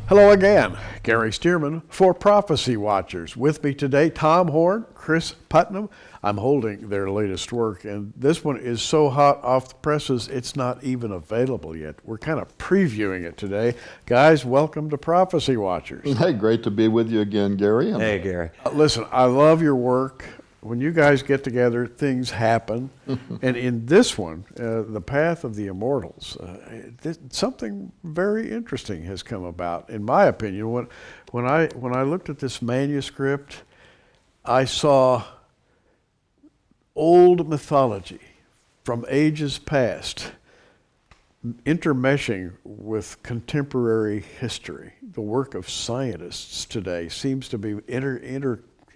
Hello again, Gary Stearman for Prophecy Watchers. With me today, Tom Horn, Cris Putnam. I'm holding their latest work, and this one is so hot off the presses, it's not even available yet. We're kind of previewing it today. Guys, welcome to Prophecy Watchers. Hey, great to be with you again, Gary. Hey, Gary. Listen, I love your work. When you guys get together, things happen. And in this one, The Path of the Immortals, something very interesting has come about, in my opinion. When I looked at this manuscript, I saw old mythology from ages past intermeshing with contemporary history. The work of scientists today seems to be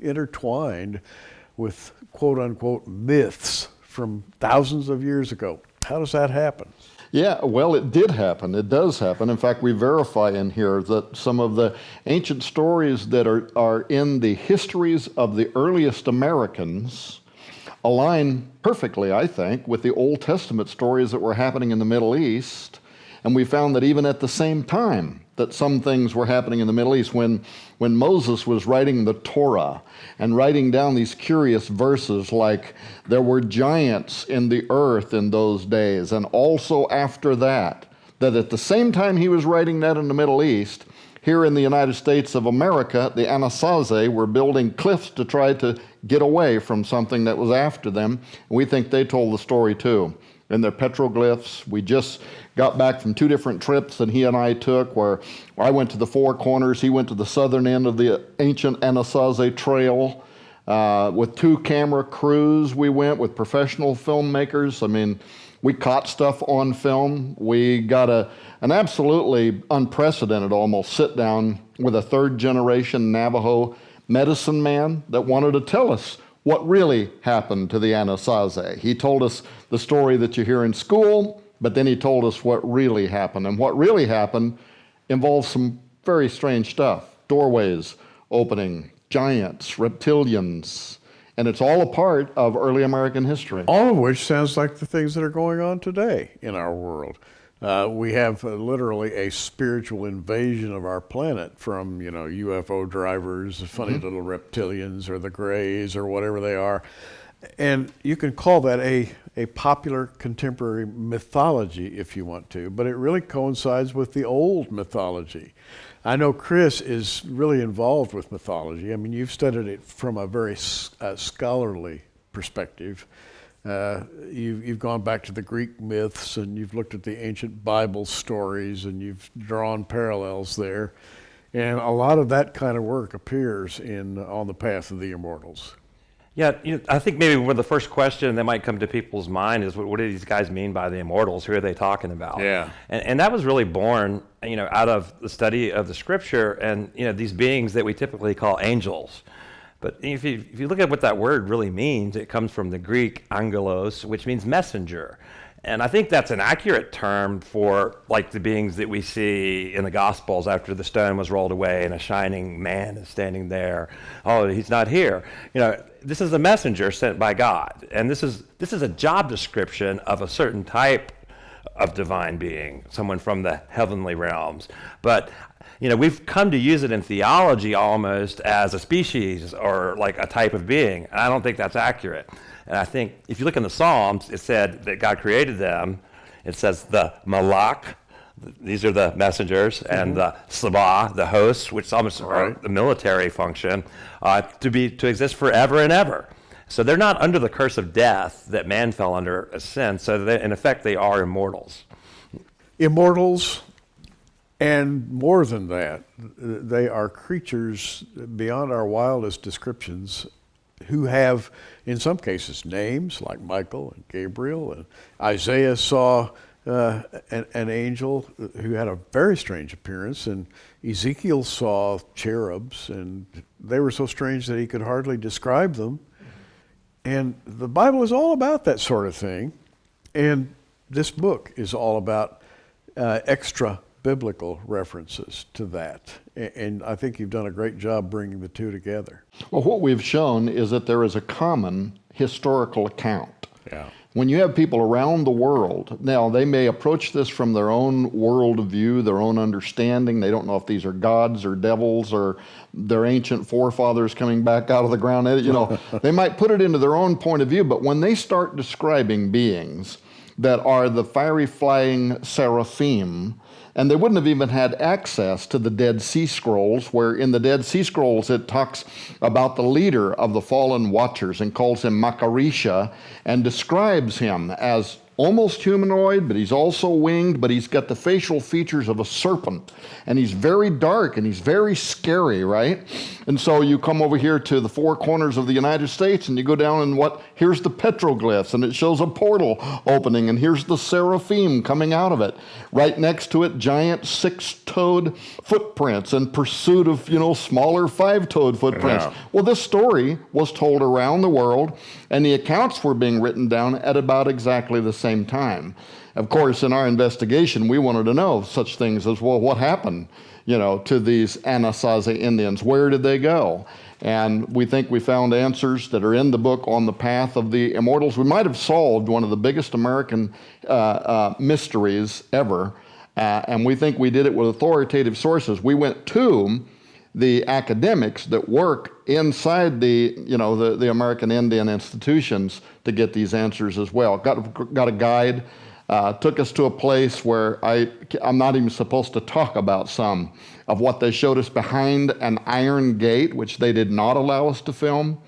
intertwined with quote-unquote myths from thousands of years ago. How does that happen? Yeah, well, it did happen. It does happen. In fact, we verify in here that some of the ancient stories that are in the histories of the earliest Americans align perfectly, I think, with the Old Testament stories that were happening in the Middle East. And we found that even at the same time that some things were happening in the Middle East, when Moses was writing the Torah and writing down these curious verses like there were giants in the earth in those days, and also after that at the same time he was writing that in the Middle East, here in the United States of America, the Anasazi were building cliffs to try to get away from something that was after them. And we think they told the story too. And their petroglyphs, we just got back from 2 different trips that he and I took, where I went to the Four Corners, he went to the southern end of the ancient Anasazi Trail. With 2 camera crews we went with professional filmmakers. I mean, we caught stuff on film. We got an absolutely unprecedented almost sit down with a 3rd generation Navajo medicine man that wanted to tell us what really happened to the Anasazi. He told us the story that you hear in school, but then he told us what really happened. And what really happened involves some very strange stuff. Doorways opening, giants, reptilians, and it's all a part of early American history. All of which sounds like the things that are going on today in our world. We have literally a spiritual invasion of our planet from, UFO drivers, funny little reptilians, or the Greys, or whatever they are. And you can call that a popular contemporary mythology if you want to, but it really coincides with the old mythology. I know Cris is really involved with mythology. I mean, you've studied it from a very scholarly perspective. You've gone back to the Greek myths, and you've looked at the ancient Bible stories, and you've drawn parallels there. And a lot of that kind of work appears on the Path of the Immortals. Yeah, I think maybe one of the first questions that might come to people's mind is, what do these guys mean by the immortals? Who are they talking about? Yeah. And that was really born, out of the study of the Scripture and, these beings that we typically call angels. But if you look at what that word really means, it comes from the Greek angelos, which means messenger. And I think that's an accurate term for like the beings that we see in the Gospels after the stone was rolled away and a shining man is standing there. Oh, he's not here. This is a messenger sent by God. And this is a job description of a certain type of divine being, someone from the heavenly realms. But we've come to use it in theology almost as a species or like a type of being. And I don't think that's accurate. And I think if you look in the Psalms, it said that God created them. It says the malach, these are the messengers, and the sabah, the hosts, which is almost the military function, to exist forever and ever. So they're not under the curse of death that man fell under as sin. So in effect, they are immortals. Immortals, and more than that, they are creatures beyond our wildest descriptions, who have, in some cases, names like Michael and Gabriel. And Isaiah saw an angel who had a very strange appearance, and Ezekiel saw cherubs, and they were so strange that he could hardly describe them. And the Bible is all about that sort of thing, and this book is all about extra biblical references to that. And I think you've done a great job bringing the two together. Well, what we've shown is that there is a common historical account. Yeah. when you have people around the world, now they may approach this from their own worldview, their own understanding. They don't know if these are gods or devils or their ancient forefathers coming back out of the ground. You know, they might put it into their own point of view, but when they start describing beings that are the fiery flying seraphim, and they wouldn't have even had access to the Dead Sea Scrolls, where in the Dead Sea Scrolls it talks about the leader of the fallen watchers and calls him Makarisha and describes him as almost humanoid, but he's also winged, but he's got the facial features of a serpent. And he's very dark and he's very scary, right? And so you come over here to the four corners of the United States and you go down and here's the petroglyphs, and it shows a portal opening, and here's the seraphim coming out of it. Right next to it, giant six-toed footprints in pursuit of, smaller five-toed footprints. Yeah. Well, this story was told around the world, and the accounts were being written down at about exactly the same time. Of course, in our investigation, we wanted to know such things as, well, what happened, to these Anasazi Indians? Where did they go? And we think we found answers that are in the book On the Path of the Immortals. We might have solved one of the biggest American mysteries ever, and we think we did it with authoritative sources. We went to the academics that work inside the American Indian institutions to get these answers as well. Got a guide, took us to a place where I'm not even supposed to talk about some of what they showed us behind an iron gate, which they did not allow us to film.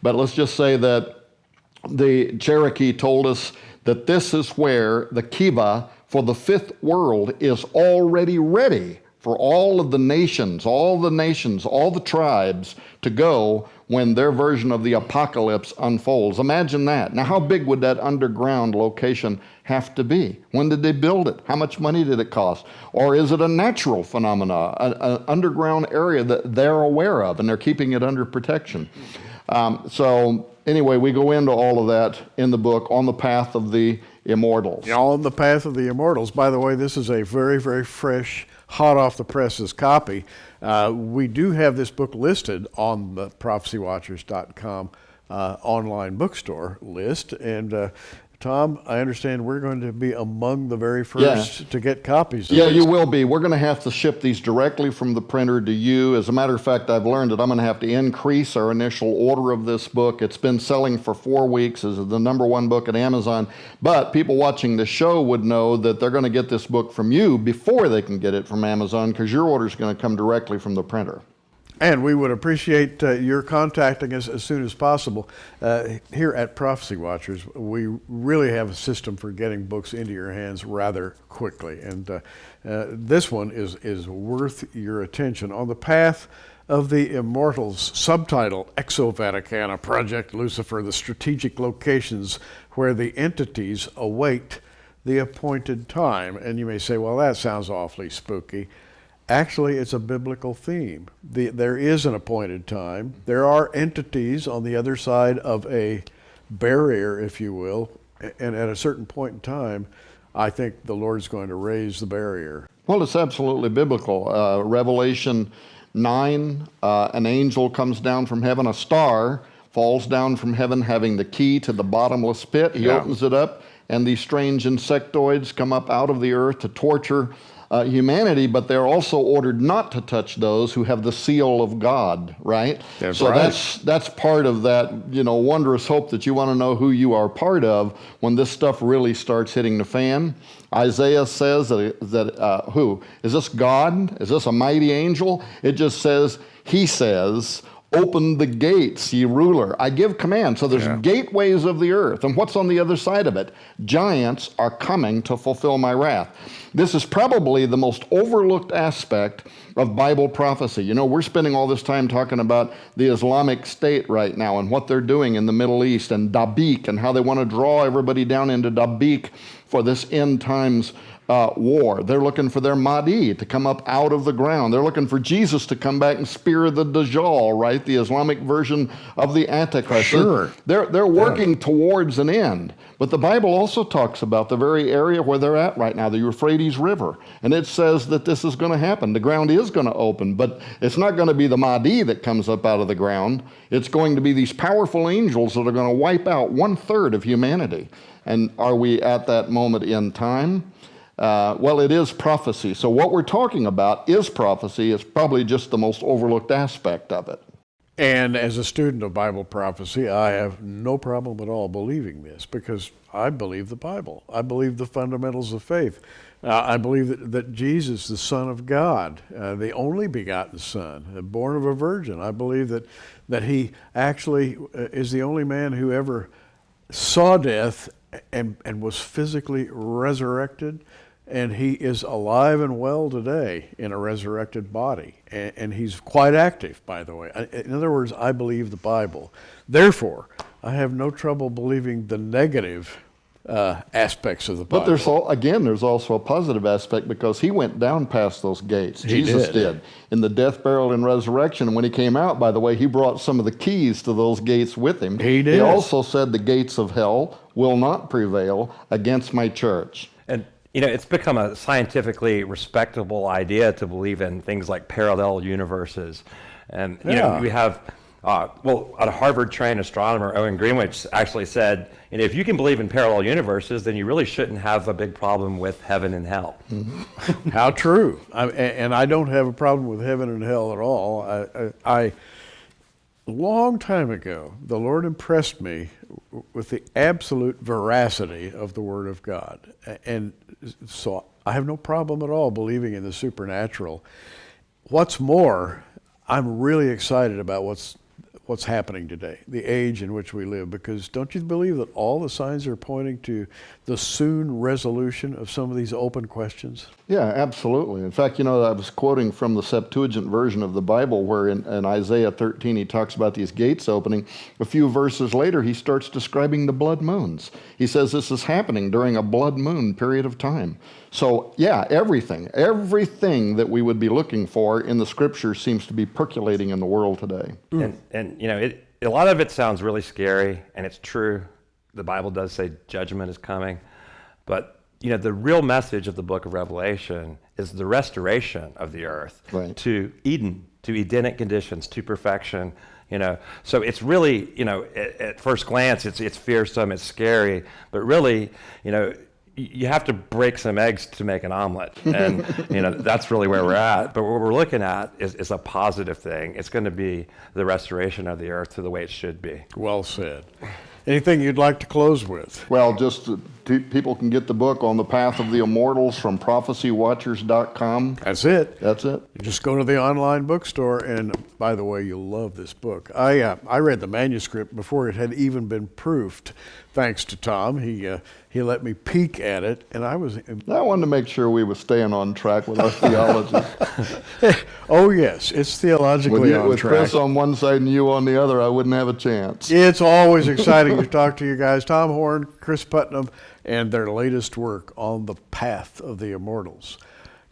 But let's just say that the Cherokee told us that this is where the kiva for the fifth world is already ready for all the nations, all the tribes to go when their version of the apocalypse unfolds. Imagine that. Now, how big would that underground location have to be? When did they build it? How much money did it cost? Or is it a natural phenomena, an underground area that they're aware of and they're keeping it under protection? So anyway, we go into all of that in the book On the Path of the Immortals. On the Path of the Immortals. By the way, this is a very, very fresh, hot off the presses copy. We do have this book listed on the prophecywatchers.com online bookstore list. And Tom, I understand we're going to be among the very first to get copies of Yeah, this. you will be. We're going to have to ship these directly from the printer to you. As a matter of fact, I've learned that I'm going to have to increase our initial order of this book. It's been selling for 4 weeks as the #1 book at Amazon. But people watching the show would know that they're going to get this book from you before they can get it from Amazon, because your order is going to come directly from the printer. And we would appreciate your contacting us as soon as possible. Here at Prophecy Watchers, we really have a system for getting books into your hands rather quickly. And this one is worth your attention. On the Path of the Immortals, subtitle, Exo-Vaticana, Project Lucifer, the strategic locations where the entities await the appointed time. And you may say, well, that sounds awfully spooky. Actually, it's a biblical theme. There is an appointed time. There are entities on the other side of a barrier, if you will, and at a certain point in time, I think the Lord's going to raise the barrier. Well, it's absolutely biblical. Revelation 9, an angel comes down from heaven, a star falls down from heaven having the key to the bottomless pit. He opens it up, and these strange insectoids come up out of the earth to torture humanity, but they're also ordered not to touch those who have the seal of God, right? That's right. That's part of that, wondrous hope that you want to know who you are part of when this stuff really starts hitting the fan. Isaiah says that who? Is this God? Is this a mighty angel? It just says, he says, open the gates, ye ruler. I give command. So there's gateways of the earth. And what's on the other side of it? Giants are coming to fulfill my wrath. This is probably the most overlooked aspect of Bible prophecy. We're spending all this time talking about the Islamic State right now and what they're doing in the Middle East and Dabiq and how they want to draw everybody down into Dabiq for this end times war. They're looking for their Mahdi to come up out of the ground. They're looking for Jesus to come back and spear the Dajjal, right? The Islamic version of the Antichrist. Sure. They're working towards an end. But the Bible also talks about the very area where they're at right now, the Euphrates River. And it says that this is going to happen. The ground is going to open, but it's not going to be the Mahdi that comes up out of the ground. It's going to be these powerful angels that are going to wipe out 1/3 of humanity. And are we at that moment in time? Well, it is prophecy. So what we're talking about is prophecy. It's probably just the most overlooked aspect of it. And as a student of Bible prophecy, I have no problem at all believing this because I believe the Bible. I believe the fundamentals of faith. I believe that Jesus, the Son of God, the only begotten Son, born of a virgin, I believe that he actually is the only man who ever saw death and was physically resurrected. And he is alive and well today in a resurrected body. And he's quite active, by the way. In other words, I believe the Bible. Therefore, I have no trouble believing the negative aspects of the Bible. But there's also a positive aspect because he went down past those gates. Jesus did. In the death, burial, and resurrection. And when he came out, by the way, he brought some of the keys to those gates with him. He did. He also said the gates of hell will not prevail against my church. And it's become a scientifically respectable idea to believe in things like parallel universes. And, we have, a Harvard-trained astronomer, Owen Greenwich, actually said, if you can believe in parallel universes, then you really shouldn't have a big problem with heaven and hell. Mm-hmm. How true. And I don't have a problem with heaven and hell at all. I long time ago, the Lord impressed me with the absolute veracity of the Word of God. And so I have no problem at all believing in the supernatural. What's more, I'm really excited about what's happening today, the age in which we live, because don't you believe that all the signs are pointing to the soon resolution of some of these open questions? Yeah, absolutely. In fact, I was quoting from the Septuagint version of the Bible where in Isaiah 13 he talks about these gates opening. A few verses later he starts describing the blood moons. He says this is happening during a blood moon period of time. So yeah, everything that we would be looking for in the Scriptures seems to be percolating in the world today. And a lot of it sounds really scary, and it's true. The Bible does say judgment is coming, but the real message of the book of Revelation is the restoration of the earth to Eden, to Edenic conditions, to perfection. So it's really, at first glance, it's fearsome, it's scary, but really, you have to break some eggs to make an omelet, and that's really where we're at. But what we're looking at is a positive thing. It's going to be the restoration of the earth to the way it should be. Well said. Anything you'd like to close with? Well, just people can get the book On the Path of the Immortals from prophecywatchers.com. That's it. That's it. You just go to the online bookstore, and by the way, you'll love this book. I read the manuscript before it had even been proofed, thanks to Tom. He let me peek at it, and I wanted to make sure we were staying on track with our theology. Oh yes, it's theologically on with track. Chris on one side and you on the other, I wouldn't have a chance. It's always exciting to talk to you guys. Tom Horn, Cris Putnam, and their latest work, On the Path of the Immortals.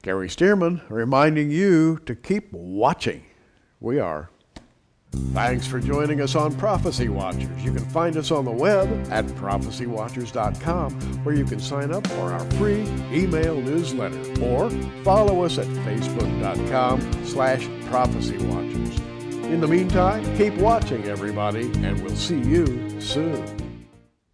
Gary Stearman reminding you to keep watching. We are. Thanks for joining us on Prophecy Watchers. You can find us on the web at prophecywatchers.com, where you can sign up for our free email newsletter, or follow us at facebook.com/prophecywatchers. In the meantime, keep watching, everybody, and we'll see you soon.